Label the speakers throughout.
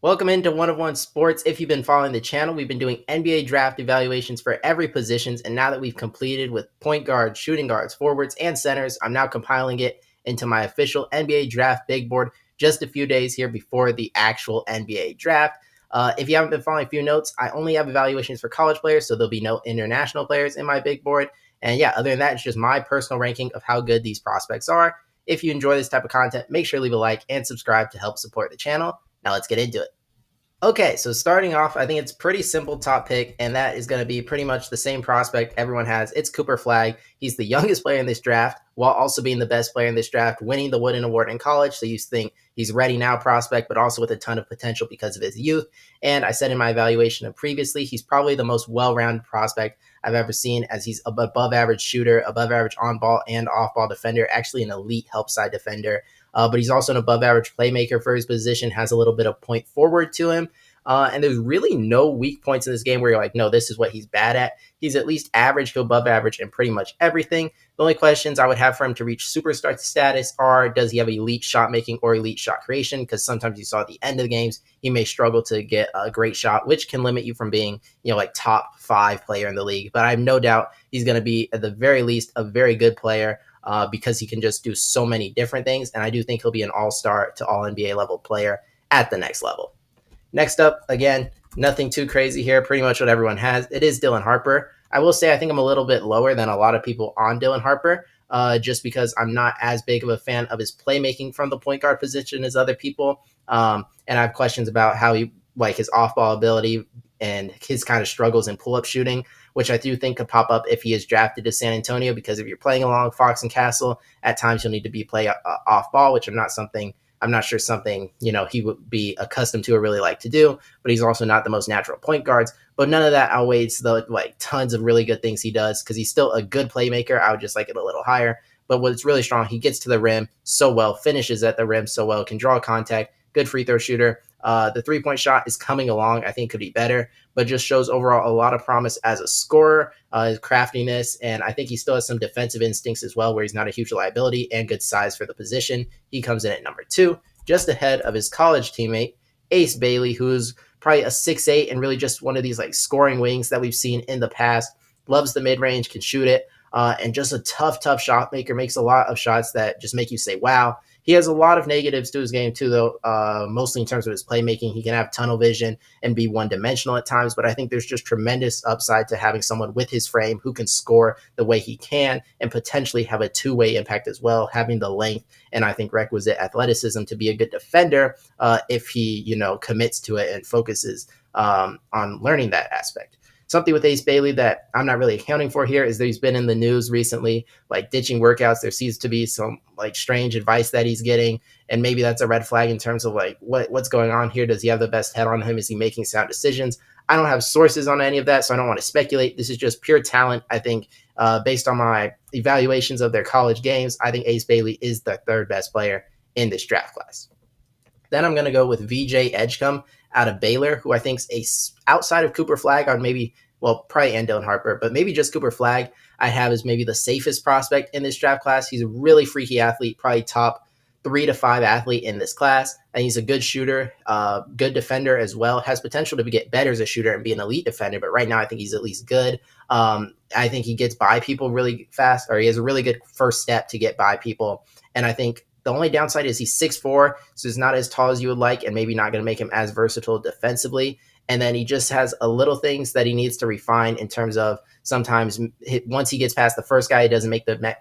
Speaker 1: Welcome into One of One Sports. If you've been following the channel, we've been doing NBA draft evaluations for every positions, and now that we've completed with point guards, shooting guards, forwards, and centers, I'm now compiling it into my official NBA draft big board just a few days here before the actual NBA draft. If you haven't been following a few notes, I only have evaluations for college players, so there'll be no international players in my big board. And yeah, other than that, it's just my personal ranking of how good these prospects are. If you enjoy this type of content, make sure to leave a like and subscribe to help support the channel. Now let's get into it. Okay, so starting off, I think it's pretty simple top pick, and that is going to be pretty much the same prospect everyone has. It's Cooper Flag. He's the youngest player in this draft, while also being the best player in this draft, winning the Wooden Award in college. So you think he's ready now prospect, but also with a ton of potential because of his youth. And I said in my evaluation of previously, he's probably the most well-rounded prospect I've ever seen, as he's above average shooter, above average on ball and off ball defender, actually an elite help side defender. But he's also an above average playmaker for his position, has a little bit of point forward to him. And there's really no weak points in this game where you're like, no, this is what he's bad at. He's at least average to above average in pretty much everything. The only questions I would have for him to reach superstar status are, does he have elite shot making or elite shot creation? Because sometimes you saw at the end of the games, he may struggle to get a great shot, which can limit you from being, like top 5 player in the league. But I have no doubt he's going to be, at the very least, a very good player. Because he can just do so many different things. And I do think he'll be an all-star to all NBA level player at the next level. Next up, again, nothing too crazy here. Pretty much what everyone has. It is Dylan Harper. I will say I think I'm a little bit lower than a lot of people on Dylan Harper, just because I'm not as big of a fan of his playmaking from the point guard position as other people. And I have questions about how he, like his off-ball ability and his kind of struggles in pull-up shooting, which I do think could pop up if he is drafted to San Antonio, because if you're playing along Fox and Castle, at times you'll need to be play off ball, which I'm not sure something, he would be accustomed to or really like to do, but he's also not the most natural point guards. But none of that outweighs the tons of really good things he does, because he's still a good playmaker. I would just like it a little higher. But what's really strong, he gets to the rim so well, finishes at the rim so well, can draw contact, good free throw shooter. The 3-point shot is coming along. I think could be better, but just shows overall a lot of promise as a scorer, his craftiness, and I think he still has some defensive instincts as well, where he's not a huge liability and good size for the position. He comes in at number 2, just ahead of his college teammate, Ace Bailey, who's probably a 6'8" and really just one of these scoring wings that we've seen in the past. Loves the mid-range, can shoot it, and just a tough shot maker. Makes a lot of shots that just make you say, wow. He has a lot of negatives to his game too, though, mostly in terms of his playmaking. He can have tunnel vision and be one-dimensional at times, but I think there's just tremendous upside to having someone with his frame who can score the way he can and potentially have a two-way impact as well, having the length and I think requisite athleticism to be a good defender if he, commits to it and focuses on learning that aspect. Something with Ace Bailey that I'm not really accounting for here is that he's been in the news recently, ditching workouts. There seems to be some strange advice that he's getting, and maybe that's a red flag in terms of what's going on here. Does he have the best head on him? Is he making sound decisions? I don't have sources on any of that, so I don't want to speculate. This is just pure talent. I think based on my evaluations of their college games, I think Ace Bailey is the third best player in this draft class. Then I'm going to go with VJ Edgecombe out of Baylor, who I think is outside of Cooper Flag, I would maybe, probably and Dylan Harper, but maybe just Cooper Flag I have as maybe the safest prospect in this draft class. He's a really freaky athlete, probably top 3 to 5 athlete in this class. And he's a good shooter, good defender as well, has potential to get better as a shooter and be an elite defender. But right now I think he's at least good. I think he gets by people really fast, or he has a really good first step to get by people. And I think the only downside is he's 6'4", so he's not as tall as you would like, and maybe not going to make him as versatile defensively. And then he just has a little things that he needs to refine in terms of sometimes once he gets past the first guy, he doesn't make the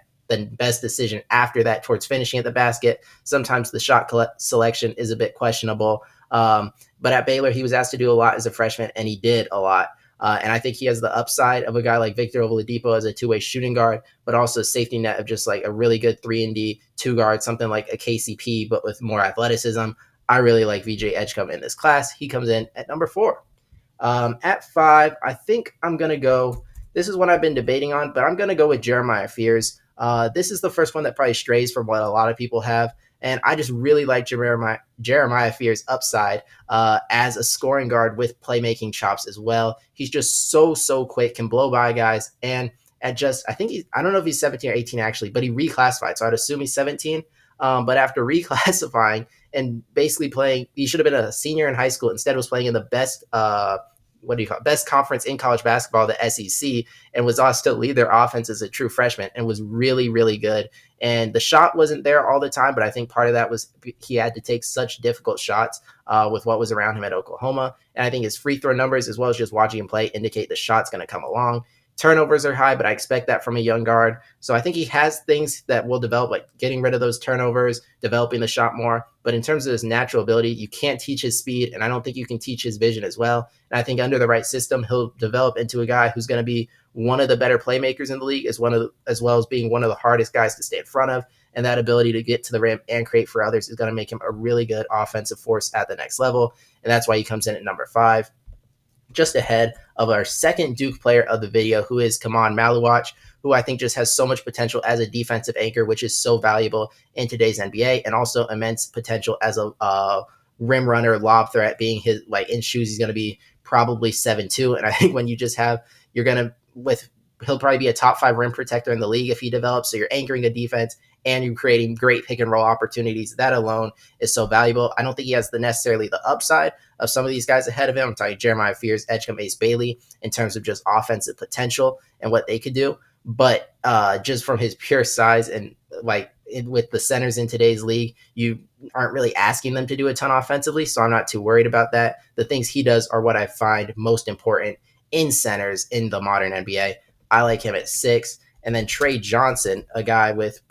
Speaker 1: best decision after that towards finishing at the basket. Sometimes the shot selection is a bit questionable. But at Baylor, he was asked to do a lot as a freshman, and he did a lot. And I think he has the upside of a guy like Victor Oladipo as a two-way shooting guard, but also a safety net of just a really good 3-and-D two guard, something like a KCP, but with more athleticism. I really like VJ Edgecombe in this class. He comes in at number 4. At 5, I think I'm going to go, this is what I've been debating on, but I'm going to go with Jeremiah Fears. This is the first one that probably strays from what a lot of people have. And I just really like Jeremiah Fears' upside as a scoring guard with playmaking chops as well. He's just so quick, can blow by guys. And I don't know if he's 17 or 18 actually, but he reclassified. So I'd assume he's 17. But after reclassifying and basically playing. He should have been a senior in high school. Instead, was playing in the best what do you call it? Best conference in college basketball, the SEC, and was asked to lead their offense as a true freshman and was really, really good. And the shot wasn't there all the time, but I think part of that was he had to take such difficult shots with what was around him at Oklahoma. And I think his free throw numbers, as well as just watching him play, indicate the shot's going to come along. Turnovers are high, but I expect that from a young guard. So I think he has things that will develop, like getting rid of those turnovers, developing the shot more. But in terms of his natural ability, you can't teach his speed, and I don't think you can teach his vision as well. And I think under the right system, he'll develop into a guy who's going to be one of the better playmakers in the league, as well as being one of the hardest guys to stay in front of. And that ability to get to the rim and create for others is going to make him a really good offensive force at the next level. And that's why he comes in at number 5, just ahead of our second Duke player of the video, who is Kaman Maluach, who I think just has so much potential as a defensive anchor, which is so valuable in today's NBA, and also immense potential as a rim runner, lob threat. Being his like in shoes, he's going to be probably 7'2", and I think when you just have, you're going to with he'll probably be a top 5 rim protector in the league if he develops. So you're anchoring a defense and you're creating great pick and roll opportunities. That alone is so valuable. I don't think he has necessarily the upside of some of these guys ahead of him. I'm talking Jeremiah Fears, Edgecombe, Ace Bailey, in terms of just offensive potential and what they could do. But just from his pure size and with the centers in today's league, you aren't really asking them to do a ton offensively. So I'm not too worried about that. The things he does are what I find most important in centers in the modern NBA. I like him at 6. And then Trey Johnson, a guy with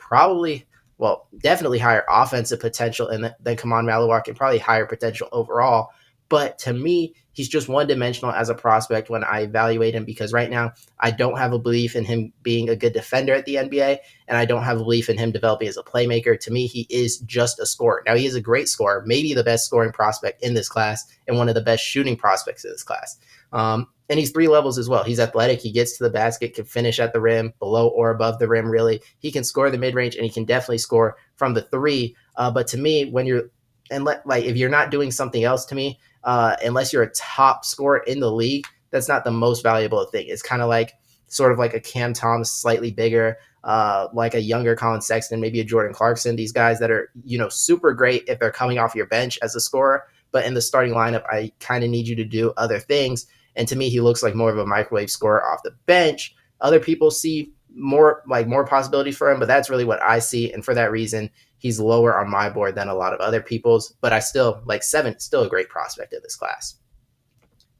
Speaker 1: definitely higher offensive potential than Kaman Maluach, and probably higher potential overall. But to me, he's just one-dimensional as a prospect when I evaluate him, because right now I don't have a belief in him being a good defender at the NBA, and I don't have a belief in him developing as a playmaker. To me, he is just a scorer. Now, he is a great scorer, maybe the best scoring prospect in this class and one of the best shooting prospects in this class. And he's 3 levels as well. He's athletic. He gets to the basket, can finish at the rim, below or above the rim, really. He can score the mid-range, and he can definitely score from the 3. But to me, if you're not doing something else, to me, unless you're a top scorer in the league, that's not the most valuable thing. It's kind of like sort of like a Cam Thomas, slightly bigger, like a younger Colin Sexton, maybe a Jordan Clarkson. These guys that are, super great if they're coming off your bench as a scorer, but in the starting lineup, I kind of need you to do other things. And to me, he looks like more of a microwave scorer off the bench. Other people see more possibilities for him, but that's really what I see. And for that reason, he's lower on my board than a lot of other people's. But I still like 7, still a great prospect of this class.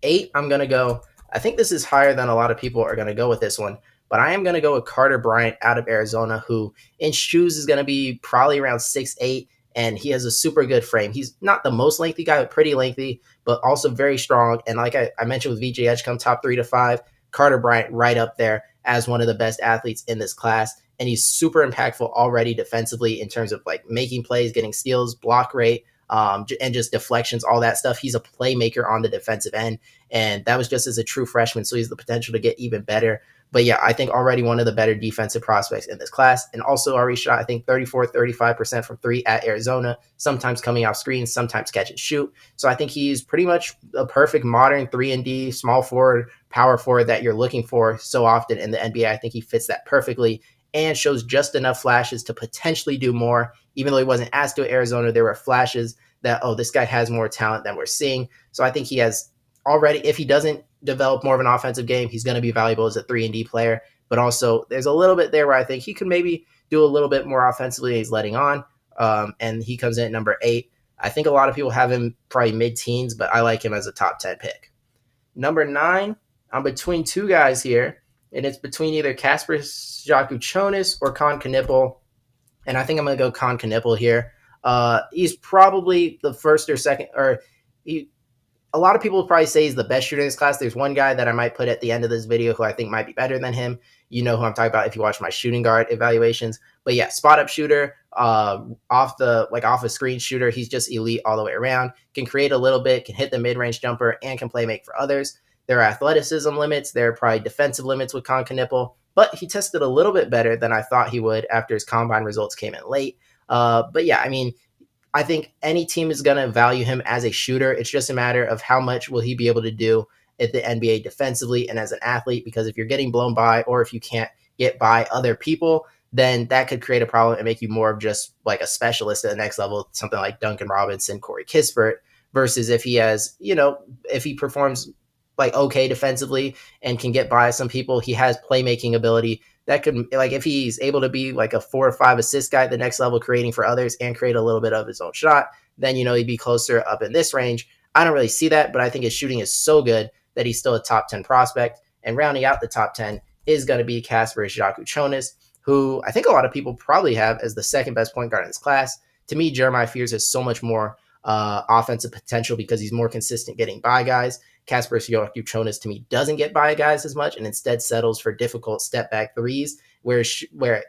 Speaker 1: 8, I'm going to go. I think this is higher than a lot of people are going to go with this one, but I am going to go with Carter Bryant out of Arizona, who in shoes is going to be probably around 6'8", and he has a super good frame. He's not the most lengthy guy, but pretty lengthy, but also very strong. And like I mentioned with VJ Edgecombe, top 3 to 5, Carter Bryant right up there as one of the best athletes in this class. And he's super impactful already defensively in terms of like making plays, getting steals, block rate, and just deflections, all that stuff. He's a playmaker on the defensive end, and that was just as a true freshman, so he has the potential to get even better. But yeah, I think already one of the better defensive prospects in this class, and also already shot, I think, 35% from 3 at Arizona, sometimes coming off screens, sometimes catch and shoot. So I think he's pretty much a perfect modern 3-and-D, small forward, power forward that you're looking for so often in the NBA. I think he fits that perfectly and shows just enough flashes to potentially do more. Even though he wasn't asked to at Arizona, there were flashes that, this guy has more talent than we're seeing. So I think he has already, if he doesn't develop more of an offensive game, he's going to be valuable as a 3-and-D player. But also there's a little bit there where I think he could maybe do a little bit more offensively than he's letting on. And he comes in at number 8. I think a lot of people have him probably mid-teens, but I like him as a top 10 pick. Number 9, I'm between 2 guys here, and it's between either Kasper Jakučionis or Kon Knipl. And I think I'm going to go Kon Knipl here. He's probably the first or second, a lot of people will probably say he's the best shooter in this class. There's one guy that I might put at the end of this video who I think might be better than him. You know who I'm talking about if you watch my shooting guard evaluations. But yeah, spot up shooter, off a screen shooter. He's just elite all the way around. Can create a little bit, can hit the mid-range jumper, and can play make for others. There are athleticism limits. There are probably defensive limits with Kon Knipl. But he tested a little bit better than I thought he would after his combine results came in late. But yeah, I mean, I think any team is going to value him as a shooter. It's just a matter of how much will he be able to do at the NBA defensively and as an athlete, because if you're getting blown by or if you can't get by other people, then that could create a problem and make you more of just like a specialist at the next level, something like Duncan Robinson, Corey Kispert, versus if he has, if he performs like okay defensively and can get by some people, he has playmaking ability that could, like, if he's able to be like a 4 or 5 assist guy at the next level, creating for others and create a little bit of his own shot, then, he'd be closer up in this range. I don't really see that, but I think his shooting is so good that he's still a top 10 prospect. And rounding out the top 10 is going to be Kasper Jakuchonis, who I think a lot of people probably have as the second best point guard in this class. To me, Jeremiah Fears has so much more offensive potential because he's more consistent getting by guys. Kasper Jakuchonis, to me, doesn't get by guys as much and instead settles for difficult step back threes, where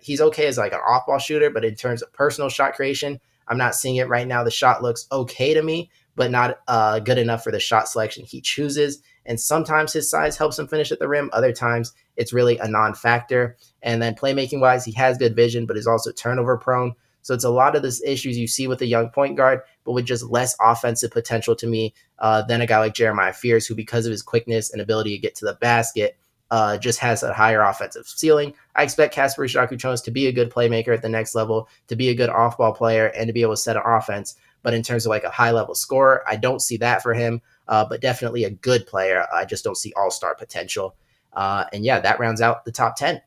Speaker 1: he's okay as like an off ball shooter, but in terms of personal shot creation, I'm not seeing it right now. The shot looks okay to me, but not good enough for the shot selection he chooses. And sometimes his size helps him finish at the rim. Other times it's really a non-factor. And then playmaking wise, he has good vision, but is also turnover prone. So it's a lot of the issues you see with a young point guard, but with just less offensive potential to me than a guy like Jeremiah Fears, who, because of his quickness and ability to get to the basket, just has a higher offensive ceiling. I expect Kasper Jakuchonis to be a good playmaker at the next level, to be a good off-ball player, and to be able to set an offense. But in terms of like a high-level scorer, I don't see that for him, but definitely a good player. I just don't see all-star potential. And yeah, that rounds out the top 10.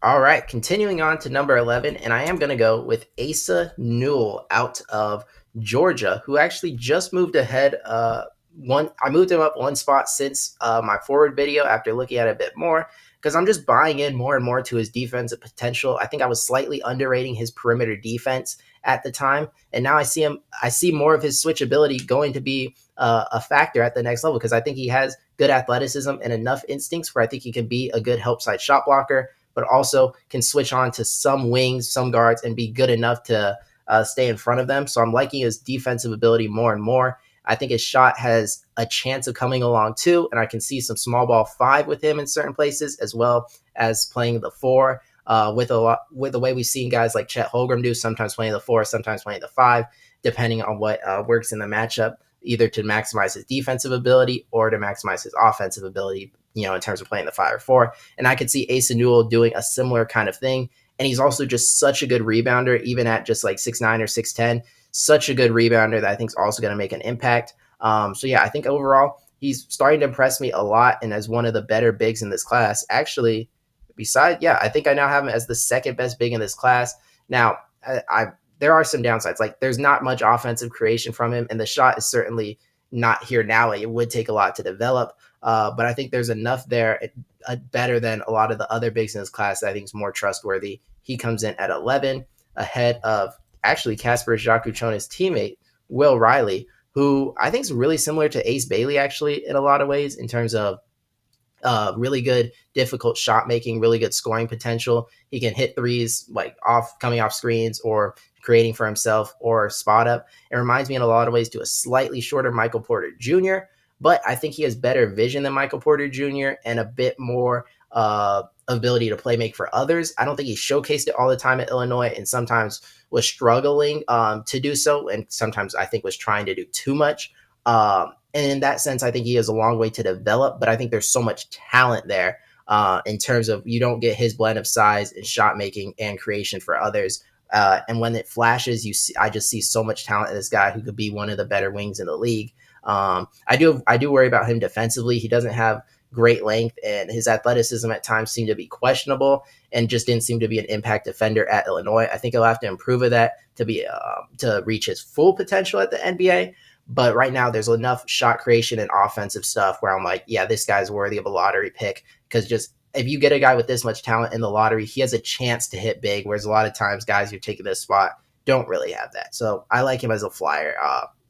Speaker 1: All right, continuing on to number 11, and I am going to go with Asa Newell out of Georgia, who actually just moved ahead. I moved him up one spot since my forward video after looking at it a bit more, because I'm just buying in more and more to his defensive potential. I think I was slightly underrating his perimeter defense at the time, and now I see more of his switchability going to be a factor at the next level, because I think he has good athleticism and enough instincts where I think he can be a good help side shot blocker, but also can switch on to some wings, some guards, and be good enough to stay in front of them. So I'm liking his defensive ability more and more. I think his shot has a chance of coming along too, and I can see some small ball 5 with him in certain places, as well as playing the 4. With the way we've seen guys like Chet Holmgren do, sometimes playing the 4, sometimes playing the 5, depending on what works in the matchup, either to maximize his defensive ability or to maximize his offensive ability, in terms of playing the 5 or 4. And I could see Asa Newell doing a similar kind of thing. And he's also just such a good rebounder, even at just like 6'9" or 6'10", such a good rebounder that I think is also going to make an impact. So yeah, I think overall he's starting to impress me a lot, and as one of the better bigs in this class. Actually, I think I now have him as the second best big in this class. Now, there are some downsides. Like, there's not much offensive creation from him, and the shot is certainly not here now. It would take a lot to develop, but I think there's enough there, better than a lot of the other bigs in this class, that I think is more trustworthy. He comes in at 11, ahead of actually Kasper Jakuchonis' teammate, Will Riley, who I think is really similar to Ace Bailey, actually, in a lot of ways, in terms of really good, difficult shot making, really good scoring potential. He can hit threes like coming off screens or creating for himself or spot up. It reminds me in a lot of ways to a slightly shorter Michael Porter Jr., but I think he has better vision than Michael Porter Jr. and a bit more ability to play make for others. I don't think he showcased it all the time at Illinois, and sometimes was struggling to do so, and sometimes I think was trying to do too much. And in that sense, I think he has a long way to develop, but I think there's so much talent there in terms of you don't get his blend of size and shot making and creation for others. And when it flashes, I just see so much talent in this guy who could be one of the better wings in the league. I do worry about him defensively. He doesn't have great length, and his athleticism at times seemed to be questionable and just didn't seem to be an impact defender at Illinois. I think he'll have to improve of that to reach his full potential at the NBA. But right now, there's enough shot creation and offensive stuff where I'm like, yeah, this guy's worthy of a lottery pick, because just if you get a guy with this much talent in the lottery, he has a chance to hit big, whereas a lot of times guys who take this spot don't really have that. So I like him as a flyer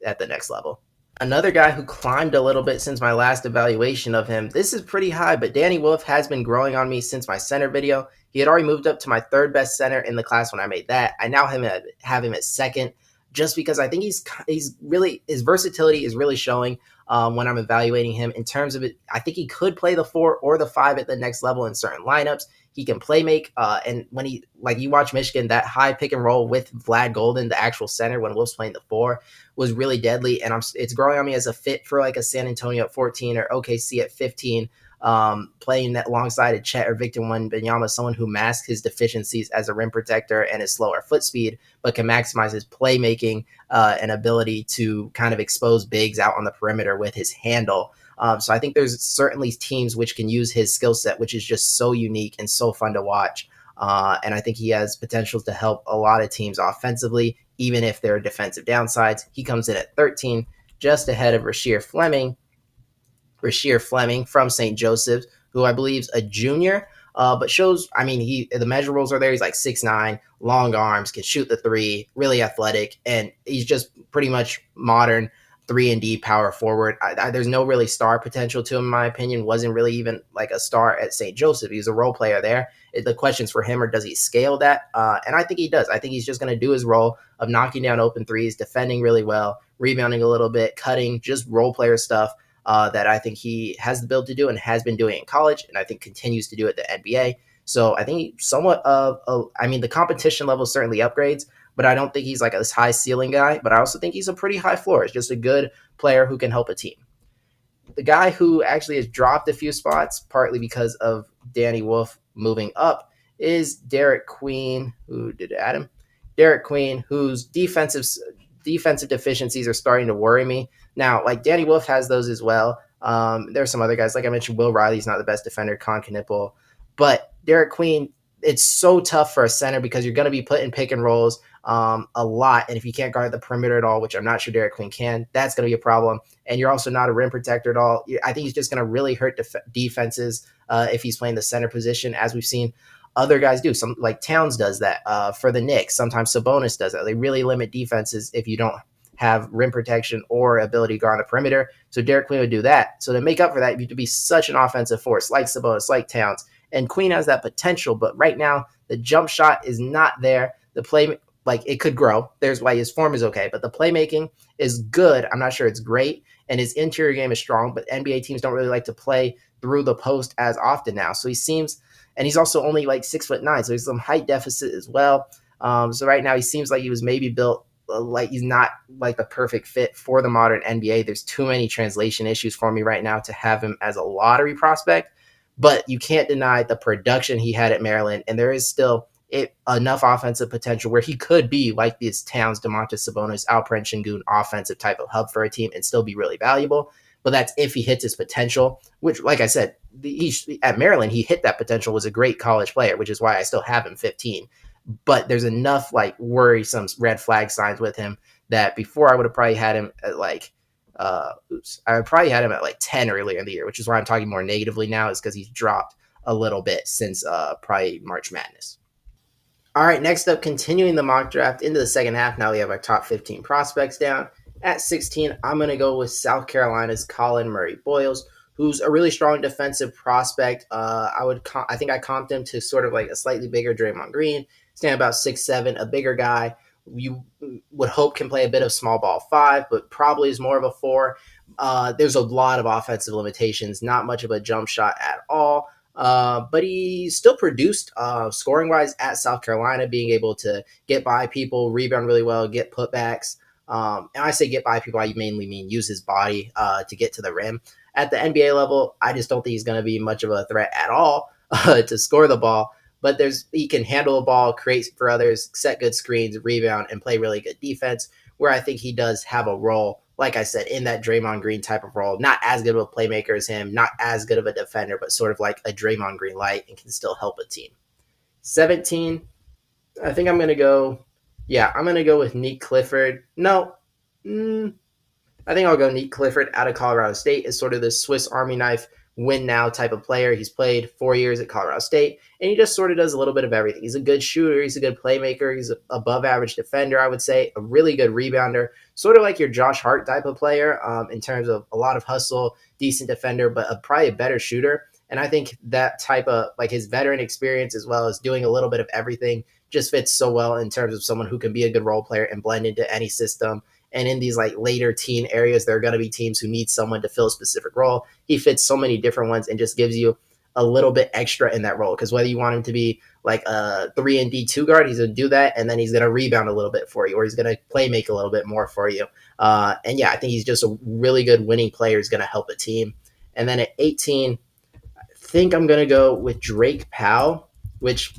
Speaker 1: at the next level. Another guy who climbed a little bit since my last evaluation of him, this is pretty high, but Danny Wolf has been growing on me since my center video. He had already moved up to my third best center in the class when I made that. I now have him at second, just because I think he's really, his versatility is really showing when I'm evaluating him in terms of it. I think he could play the 4 or the 5 at the next level in certain lineups. He can play make, and when you watch Michigan, that high pick and roll with Vlad Golden, the actual center, when Wolf's playing the 4, was really deadly, and it's growing on me as a fit for like a San Antonio at 14 or OKC at 15. playing that alongside a Chet or Victor Wembanyama, someone who masks his deficiencies as a rim protector and his slower foot speed, but can maximize his playmaking and ability to kind of expose bigs out on the perimeter with his handle. So I think there's certainly teams which can use his skill set, which is just so unique and so fun to watch. And I think he has potential to help a lot of teams offensively, even if there are defensive downsides. He comes in at 13, just ahead of Rasheer Fleming from St. Joseph's, who I believe is a junior, but shows, I mean, the measurables are there. He's like 6'9", long arms, can shoot the three, really athletic, and he's just pretty much modern 3-and-D power forward. There's no really star potential to him, in my opinion. Wasn't really even like a star at St. Joseph. He was a role player there. The question's for him, or does he scale that? And I think he does. I think he's just going to do his role of knocking down open threes, defending really well, rebounding a little bit, cutting, just role player stuff that I think he has the build to do and has been doing in college, and I think continues to do at the NBA. So I think he's somewhat I mean, the competition level certainly upgrades, but I don't think he's like a high ceiling guy. But I also think he's a pretty high floor. He's just a good player who can help a team. The guy who actually has dropped a few spots, partly because of Danny Wolf moving up, is Derek Queen. Who did Adam? Derek Queen, whose defensive deficiencies are starting to worry me. Now, like Danny Wolf has those as well. There's some other guys, like I mentioned, Will Riley's not the best defender, Con Knipple, but Derek Queen, it's so tough for a center because you're going to be put in pick and rolls a lot. And if you can't guard the perimeter at all, which I'm not sure Derek Queen can, that's going to be a problem. And you're also not a rim protector at all. I think he's just going to really hurt defenses if he's playing the center position, as we've seen other guys do. Some like Towns does that for the Knicks. Sometimes Sabonis does that. They really limit defenses if you don't have rim protection or ability to guard on the perimeter. So Derek Queen would do that. So to make up for that, you have to be such an offensive force, like Sabonis, like Towns. And Queen has that potential, but right now the jump shot is not there. The play, like it could grow. There's why his form is okay, but the playmaking is good. I'm not sure it's great, and his interior game is strong. But NBA teams don't really like to play through the post as often now. So he seems, and he's also only like 6'9", so he's some height deficit as well. So right now he seems like he was maybe built like he's not like the perfect fit for the modern NBA. There's too many translation issues for me right now to have him as a lottery prospect. But you can't deny the production he had at Maryland, and there is still enough offensive potential where he could be like this Towns, Domantas Sabonis, Alperen Sengun offensive type of hub for a team and still be really valuable. But that's if he hits his potential, which, like I said, at Maryland, he hit that potential, was a great college player, which is why I still have him 15. But there's enough like worrisome red flag signs with him that before I would have probably had him at like I probably had him at like 10 earlier in the year, which is why I'm talking more negatively now, is because he's dropped a little bit since probably March Madness. All right, next up, continuing the mock draft into the second half. Now we have our top 15 prospects down. At 16, I'm going to go with South Carolina's Colin Murray Boyles, who's a really strong defensive prospect. I think I comped him to sort of like a slightly bigger Draymond Green, stand about 6'7", a bigger guy. You would hope can play a bit of small ball 5, but probably is more of a 4. There's a lot of offensive limitations, not much of a jump shot at all. But he still produced scoring wise at South Carolina, being able to get by people, rebound really well, get putbacks. And I say get by people, I mainly mean use his body to get to the rim. At the NBA level, I just don't think he's going to be much of a threat at all to score the ball. But he can handle the ball, create for others, set good screens, rebound, and play really good defense, where I think he does have a role, like I said, in that Draymond Green type of role. Not as good of a playmaker as him, not as good of a defender, but sort of like a Draymond Green light and can still help a team. 17, I think I'm going to go, I'm going to go with Nick Clifford. No, I think I'll go Nick Clifford out of Colorado State as sort of the Swiss Army knife win now type of player. He's played 4 years at Colorado State, and he just sort of does a little bit of everything. He's a good shooter. He's a good playmaker. He's an above average defender, I would say, a really good rebounder, sort of like your Josh Hart type of player in terms of a lot of hustle, decent defender, but probably a better shooter. And I think that type of like his veteran experience as well as doing a little bit of everything just fits so well in terms of someone who can be a good role player and blend into any system. And in these like later teen areas, there are going to be teams who need someone to fill a specific role. He fits so many different ones and just gives you a little bit extra in that role. Because whether you want him to be like a 3-and-D 2 guard, he's going to do that. And then he's going to rebound a little bit for you, or he's going to play make a little bit more for you. And yeah, I think he's just a really good winning player. He's going to help a team. And then at 18, think I'm going to go with Drake Powell, which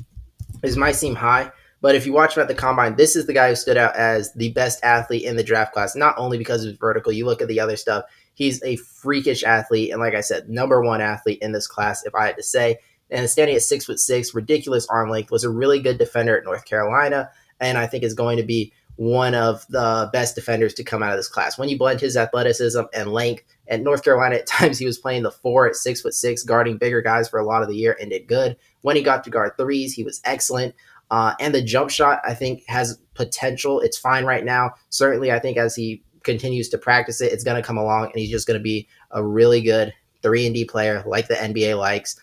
Speaker 1: this might seem high, but if you watch him at the combine, this is the guy who stood out as the best athlete in the draft class, not only because of his vertical. You look at the other stuff, he's a freakish athlete. And like I said, number one athlete in this class, if I had to say. And standing at 6'6", ridiculous arm length, was a really good defender at North Carolina. And I think is going to be one of the best defenders to come out of this class. When you blend his athleticism and length, at North Carolina, at times he was playing the 4 at 6'6", guarding bigger guys for a lot of the year and did good. When he got to guard threes, he was excellent. And the jump shot, I think, has potential. It's fine right now. Certainly, I think as he continues to practice it, it's going to come along, and he's just going to be a really good 3-and-D player like the NBA likes.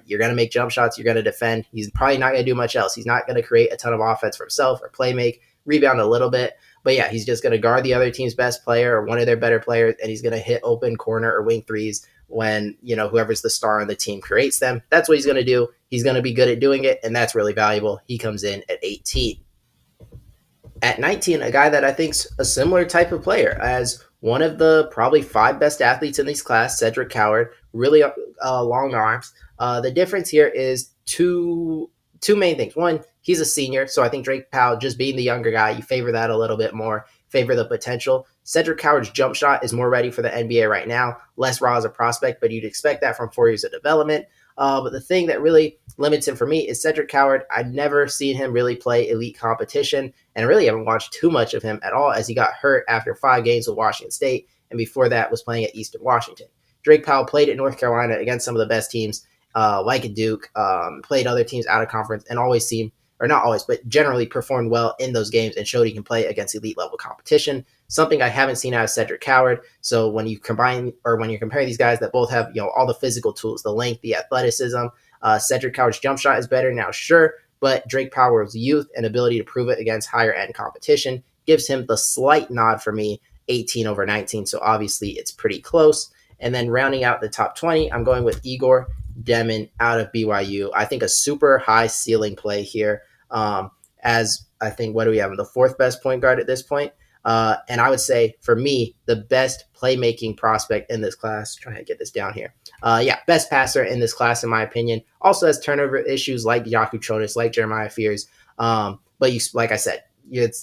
Speaker 1: You're going to make jump shots. You're going to defend. He's probably not going to do much else. He's not going to create a ton of offense for himself or play make, rebound a little bit. But yeah, he's just going to guard the other team's best player or one of their better players, and he's going to hit open corner or wing threes when, whoever's the star on the team creates them. That's what he's going to do. He's going to be good at doing it, and that's really valuable. He comes in at 18. At 19, a guy that I think's a similar type of player as one of the probably 5 best athletes in this class, Cedric Coward, really long arms. The difference here is two main things. One, he's a senior, so I think Drake Powell, just being the younger guy, you favor that a little bit more, favor the potential. Cedric Coward's jump shot is more ready for the NBA right now, less raw as a prospect, but you'd expect that from 4 years of development. But the thing that really limits him for me is Cedric Coward. I've never seen him really play elite competition, and really haven't watched too much of him at all, as he got hurt after 5 games with Washington State, and before that was playing at Eastern Washington. Drake Powell played at North Carolina against some of the best teams, like at Duke, played other teams out of conference, and always seemed, or not always, but generally performed well in those games and showed he can play against elite level competition. Something I haven't seen out of Cedric Coward. So when you combine, or when you're comparing these guys that both have, all the physical tools, the length, the athleticism, Cedric Coward's jump shot is better now, sure, but Drake Powell's youth and ability to prove it against higher end competition gives him the slight nod for me, 18 over 19. So obviously it's pretty close. And then rounding out the top 20, I'm going with Igor Demin out of BYU. I think a super high ceiling play here. As I think, what do we have? The 4th best point guard at this point. And I would say, for me, the best playmaking prospect in this class. Trying to get this down here. Best passer in this class, in my opinion. Also has turnover issues like Yaku Chonis, like Jeremiah Fears. But like I said,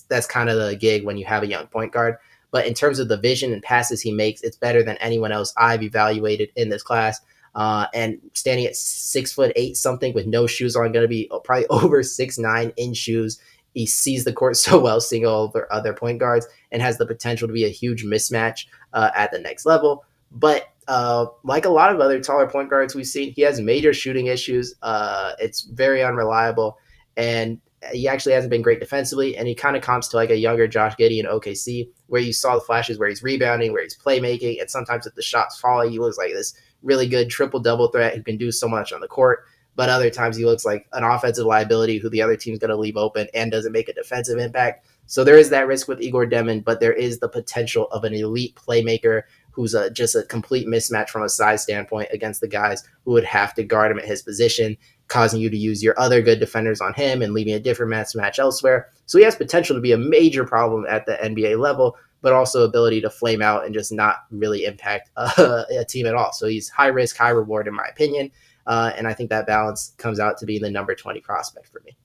Speaker 1: that's kind of the gig when you have a young point guard. But in terms of the vision and passes he makes, it's better than anyone else I've evaluated in this class. And standing at 6'8" something with no shoes on, going to be probably over 6'9" in shoes. He sees the court so well, seeing all the other point guards, and has the potential to be a huge mismatch at the next level. But like a lot of other taller point guards we've seen, he has major shooting issues. It's very unreliable, and he actually hasn't been great defensively. And he kind of comps to like a younger Josh Giddey in OKC, where you saw the flashes where he's rebounding, where he's playmaking, and sometimes if the shots fall, he looks like this really good triple-double threat who can do so much on the court. But other times he looks like an offensive liability who the other team's going to leave open and doesn't make a defensive impact. So there is that risk with Igor Demin, but there is the potential of an elite playmaker who's just a complete mismatch from a size standpoint against the guys who would have to guard him at his position, causing you to use your other good defenders on him and leaving a different mismatch elsewhere. So he has potential to be a major problem at the NBA level, but also ability to flame out and just not really impact a team at all. So he's high risk, high reward, in my opinion. And I think that balance comes out to be the number 20 prospect for me.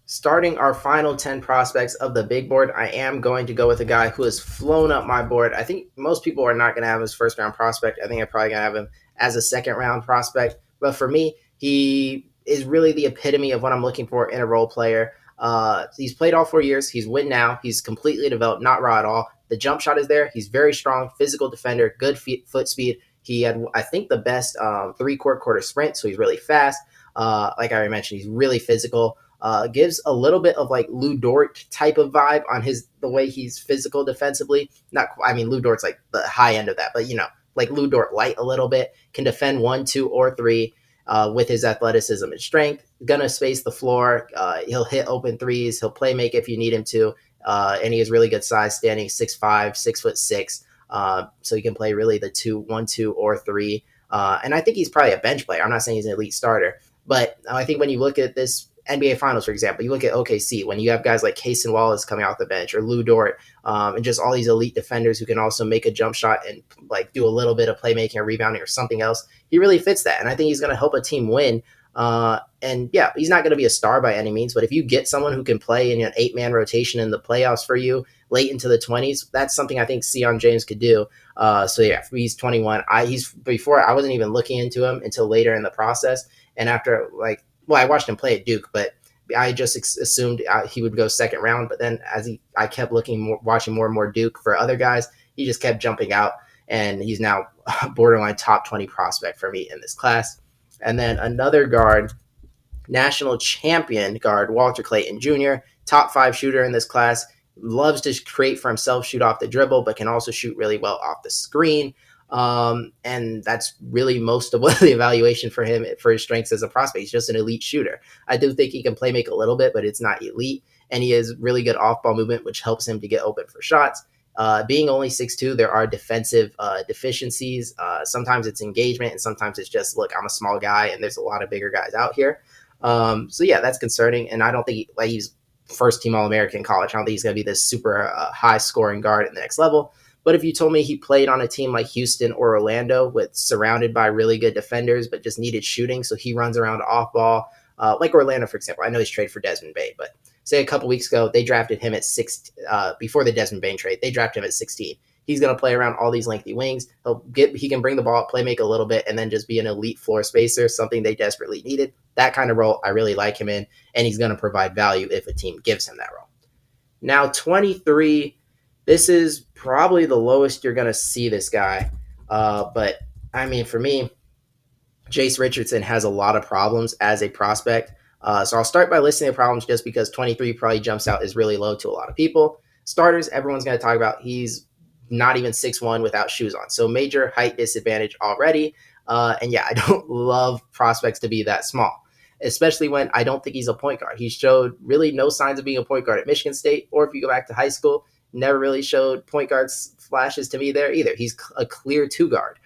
Speaker 1: Starting our final 10 prospects of the big board, I am going to go with a guy who has flown up my board. I think most people are not going to have his first round prospect. I think I'm probably going to have him as a second round prospect. But for me, he is really the epitome of what I'm looking for in a role player. He's played all 4 years. He's win now. He's completely developed, not raw at all. The jump shot is there. He's very strong, physical defender, good foot speed. He had, I think, the best 3/4 quarter sprint, so he's really fast. Like I already mentioned, he's really physical. Gives a little bit of like Lou Dort type of vibe on the way he's physical defensively. Lou Dort's like the high end of that, but like Lou Dort light a little bit, can defend 1, 2, or 3 with his athleticism and strength. Gonna space the floor. He'll hit open threes. He'll play make if you need him to. And he has really good size, standing 6'5", 6'6". So he can play really the 2, 1, 2, or 3. And I think he's probably a bench player. I'm not saying he's an elite starter, but I think when you look at this NBA Finals, for example, you look at OKC when you have guys like Cason Wallace coming off the bench or Lou Dort, and just all these elite defenders who can also make a jump shot and like do a little bit of playmaking or rebounding or something else. He really fits that, and I think he's going to help a team win. And yeah, he's not going to be a star by any means, but if you get someone who can play in an 8-man rotation in the playoffs for you late into the 20s, that's something I think Sion James could do. So yeah, he's 21. He's before I wasn't even looking into him until later in the process, and after I watched him play at Duke, but I just assumed he would go second round. But then I kept watching more and more Duke for other guys, he just kept jumping out, and he's now borderline top 20 prospect for me in this class. And then another guard, national champion guard Walter Clayton Jr., top 5 shooter in this class, loves to create for himself, shoot off the dribble, but can also shoot really well off the screen. And that's really most of what the evaluation for him for his strengths as a prospect. He's just an elite shooter. I do think he can play make a little bit, but it's not elite. And he has really good off-ball movement, which helps him to get open for shots. Being only 6'2", there are defensive deficiencies. Sometimes it's engagement, and sometimes it's just, look, I'm a small guy, and there's a lot of bigger guys out here. So yeah, that's concerning. And I don't think he's first team All-American college. I don't think he's going to be this super high scoring guard at the next level. But if you told me he played on a team like Houston or Orlando with surrounded by really good defenders, but just needed shooting, so he runs around off ball, like Orlando, for example. I know he's traded for Desmond Bane, but say a couple weeks ago, they drafted him at 6, before the Desmond Bane trade, they drafted him at 16. He's going to play around all these lengthy wings. He can bring the ball up, play make a little bit, and then just be an elite floor spacer, something they desperately needed. That kind of role, I really like him in, and he's going to provide value if a team gives him that role. Now, 23, this is probably the lowest you're going to see this guy. But, I mean, for me, Jace Richardson has a lot of problems as a prospect. So I'll start by listing the problems just because 23 probably jumps out as really low to a lot of people. Starters, everyone's going to talk about. He's not even 6'1" without shoes on. So major height disadvantage already. And yeah, I don't love prospects to be that small, especially when I don't think he's a point guard. He showed really no signs of being a point guard at Michigan State, or if you go back to high school, never really showed point guard flashes to me there either. He's a clear 2 guard.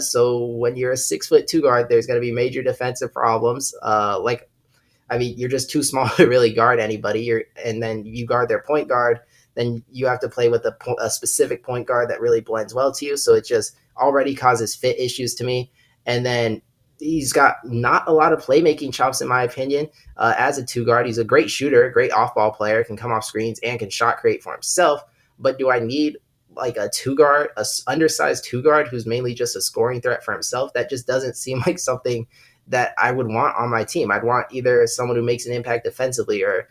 Speaker 1: So when you're a 6'2" guard, there's going to be major defensive problems. You're just too small to really guard anybody. And then you guard their point guard, then you have to play with a specific point guard that really blends well to you. So it just already causes fit issues to me. And then he's got not a lot of playmaking chops, in my opinion. As a 2 guard, he's a great shooter, great off-ball player, can come off screens and can shot create for himself. But do I need like a 2 guard, a undersized 2 guard who's mainly just a scoring threat for himself? That just doesn't seem like something that I would want on my team. I'd want either someone who makes an impact defensively or,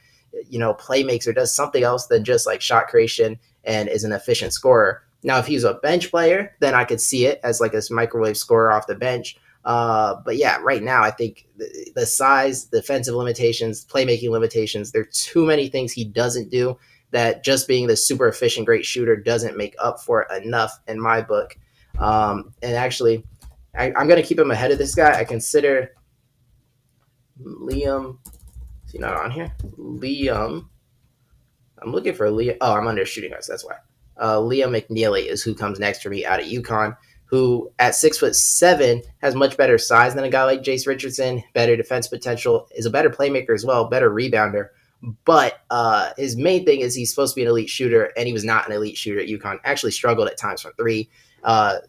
Speaker 1: play makes or does something else than just like shot creation and is an efficient scorer. Now, if he's a bench player, then I could see it as like this microwave scorer off the bench. But yeah, right now, I think the size, defensive limitations, playmaking limitations, there are too many things he doesn't do that just being the super efficient, great shooter doesn't make up for it enough in my book. And actually, I'm going to keep him ahead of this guy. I consider Liam. Is he not on here? Liam. I'm looking for Liam. Oh, I'm under shooting guards. That's why. Liam McNeely is who comes next for me out of UConn, who at 6'7" has much better size than a guy like Jace Richardson, better defense potential, is a better playmaker as well, better rebounder. But his main thing is he's supposed to be an elite shooter, and he was not an elite shooter at UConn. Actually struggled at times from 3.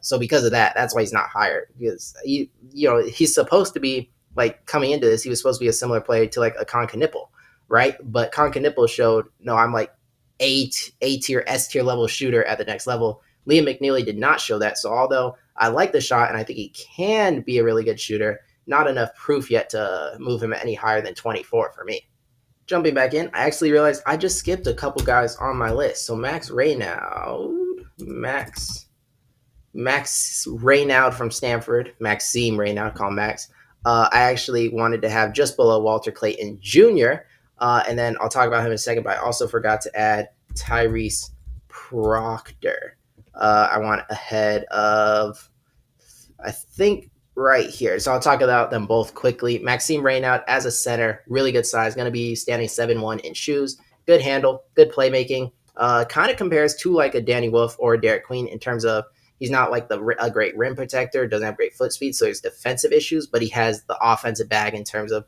Speaker 1: So because of that, that's why he's not hired. Because he's supposed to be like coming into this, he was supposed to be a similar player to like a Kon Knueppel, right? But Kon Knueppel showed, no, I'm like A tier, S tier level shooter at the next level. Liam McNeely did not show that. So although I like the shot and I think he can be a really good shooter, not enough proof yet to move him any higher than 24 for me. Jumping back in, I actually realized I just skipped a couple guys on my list. So Max Raynaud from Stanford, Maxime Raynaud, call him Max. I actually wanted to have just below Walter Clayton Jr., and then I'll talk about him in a second, but I also forgot to add Tyrese Proctor. I want ahead of, I think, right here. So I'll talk about them both quickly. Maxime Raynaud as a center, really good size, going to be standing 7'1" in shoes, good handle, good playmaking. Kind of compares to like a Danny Wolf or a Derek Queen in terms of he's not like a great rim protector, doesn't have great foot speed, so there's defensive issues, but he has the offensive bag in terms of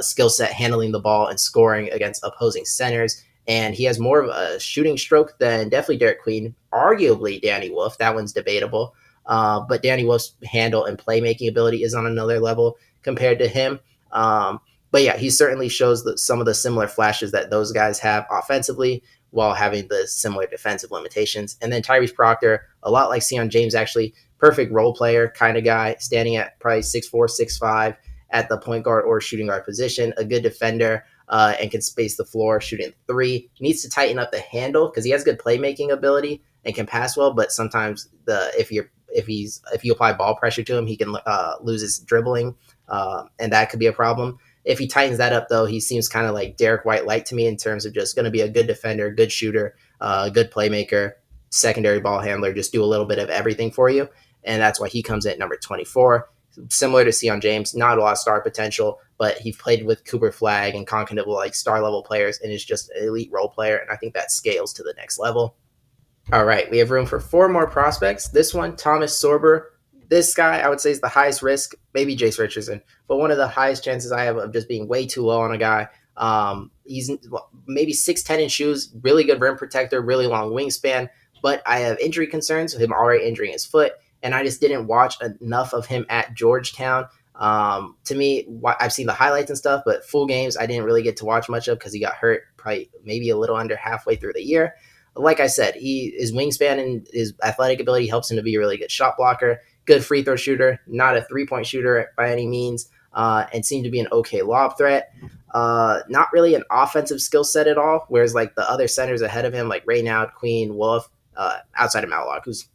Speaker 1: skill set handling the ball and scoring against opposing centers. And he has more of a shooting stroke than definitely Derek Queen, arguably Danny Wolf. That one's debatable. But Danny Wolf's handle and playmaking ability is on another level compared to him. But yeah, he certainly shows some of the similar flashes that those guys have offensively while having the similar defensive limitations. And then Tyrese Proctor, a lot like Sion James, actually, perfect role player kind of guy, standing at probably 6'4", 6'5", at the point guard or shooting guard position, a good defender, and can space the floor, shooting three. He needs to tighten up the handle because he has good playmaking ability and can pass well, but sometimes if you apply ball pressure to him, he can lose his dribbling, and that could be a problem. If he tightens that up, though, he seems kind of like Derek White light to me in terms of just going to be a good defender, good shooter, good playmaker, secondary ball handler, just do a little bit of everything for you. And that's why he comes in at number 24. Similar to Sion James, not a lot of star potential, but he played with Cooper Flagg and Conconable, like star level players, and is just an elite role player. And I think that scales to the next level. All right, we have room for four more prospects. This one, Thomas Sorber. This guy, I would say, is the highest risk, maybe Jace Richardson, but one of the highest chances I have of just being way too low on a guy. He's maybe 6'10" in shoes, really good rim protector, really long wingspan, but I have injury concerns with him already injuring his foot, and I just didn't watch enough of him at Georgetown. To me, I've seen the highlights and stuff, but full games I didn't really get to watch much of because he got hurt probably maybe a little under halfway through the year. Like I said, his wingspan and his athletic ability helps him to be a really good shot blocker, good free throw shooter, not a 3-point shooter by any means, and seemed to be an okay lob threat. Not really an offensive skill set at all, whereas like the other centers ahead of him, like Raynaud, Queen, Wolf, outside of Matlock, who's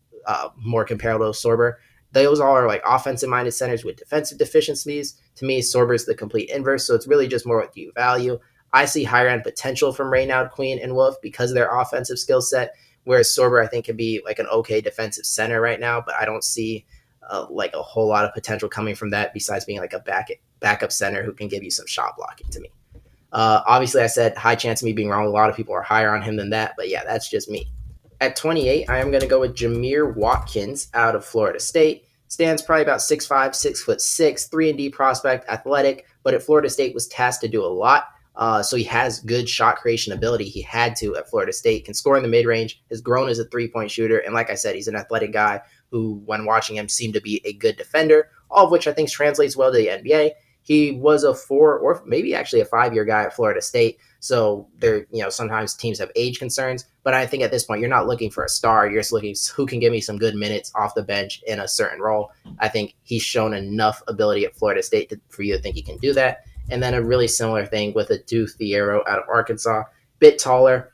Speaker 1: more comparable to Sorber, those all are like offensive-minded centers with defensive deficiencies. To me, Sorber's the complete inverse, so it's really just more what do you value. I see higher end potential from Raynaud, Queen, and Wolf because of their offensive skill set, whereas Sorber, I think, can be like an okay defensive center right now, but I don't see like a whole lot of potential coming from that besides being like a backup center who can give you some shot blocking to me. Obviously, I said high chance of me being wrong. A lot of people are higher on him than that, but yeah, that's just me. At 28, I am going to go with Jamir Watkins out of Florida State. Stands probably about 6'5", 6'6", 3-and-D prospect, athletic, but at Florida State was tasked to do a lot. So he has good shot creation ability. He had to at Florida State, can score in the mid-range, has grown as a three-point shooter, and like I said, he's an athletic guy who, when watching him, seemed to be a good defender, all of which I think translates well to the NBA. He was a 4 or maybe actually a 5-year guy at Florida State, so there, sometimes teams have age concerns, but I think at this point you're not looking for a star. You're just looking who can give me some good minutes off the bench in a certain role. I think he's shown enough ability at Florida State for you to think he can do that. And then a really similar thing with a Deuce Thiero out of Arkansas, bit taller,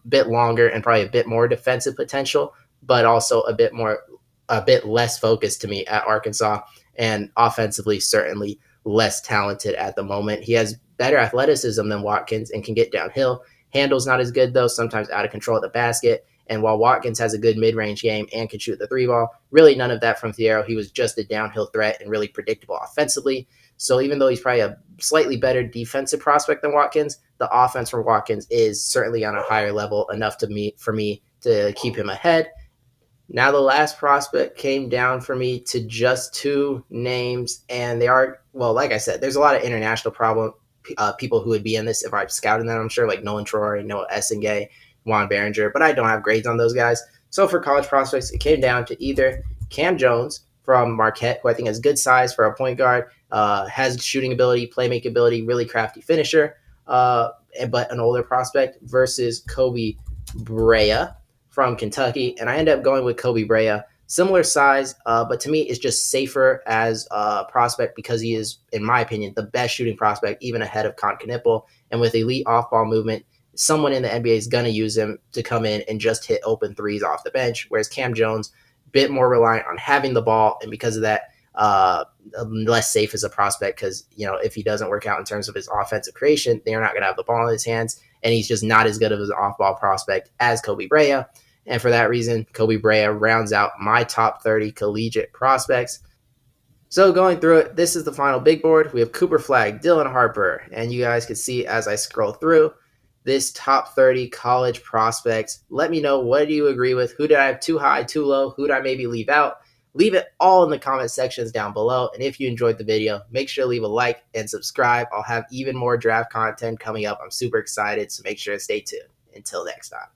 Speaker 1: bit longer, and probably a bit more defensive potential, but also a bit less focused to me at Arkansas, and offensively certainly less talented at the moment. He has better athleticism than Watkins and can get downhill. Handle's not as good though, sometimes out of control at the basket. And while Watkins has a good mid-range game and can shoot the three ball, really none of that from Thiero. He was just a downhill threat and really predictable offensively. So even though he's probably a slightly better defensive prospect than Watkins, the offense from Watkins is certainly on a higher level enough for me to keep him ahead. Now the last prospect came down for me to just two names, and they are, well, like I said, there's a lot of international people who would be in this if I scouted them, I'm sure, like Nolan Troy, Noah Essengay, Juan Behringer, but I don't have grades on those guys. So for college prospects, it came down to either Cam Jones from Marquette, who I think has good size for a point guard, has shooting ability, playmaking ability, really crafty finisher, but an older prospect, versus Kobe Brea from Kentucky. And I ended up going with Kobe Brea. Similar size, but to me, it's just safer as a prospect because he is, in my opinion, the best shooting prospect, even ahead of Con Knipple. And with elite off-ball movement, someone in the NBA is going to use him to come in and just hit open threes off the bench, whereas Cam Jones, a bit more reliant on having the ball, and because of that, less safe as a prospect because, if he doesn't work out in terms of his offensive creation, they're not going to have the ball in his hands, and he's just not as good of an off-ball prospect as Kobe Brea. And for that reason, Kobe Brea rounds out my top 30 collegiate prospects. So going through it, this is the final big board. We have Cooper Flagg, Dylan Harper, and you guys can see as I scroll through this top 30 college prospects. Let me know, what do you agree with? Who did I have too high, too low? Who did I maybe leave out? Leave it all in the comment sections down below. And if you enjoyed the video, make sure to leave a like and subscribe. I'll have even more draft content coming up. I'm super excited, so make sure to stay tuned. Until next time.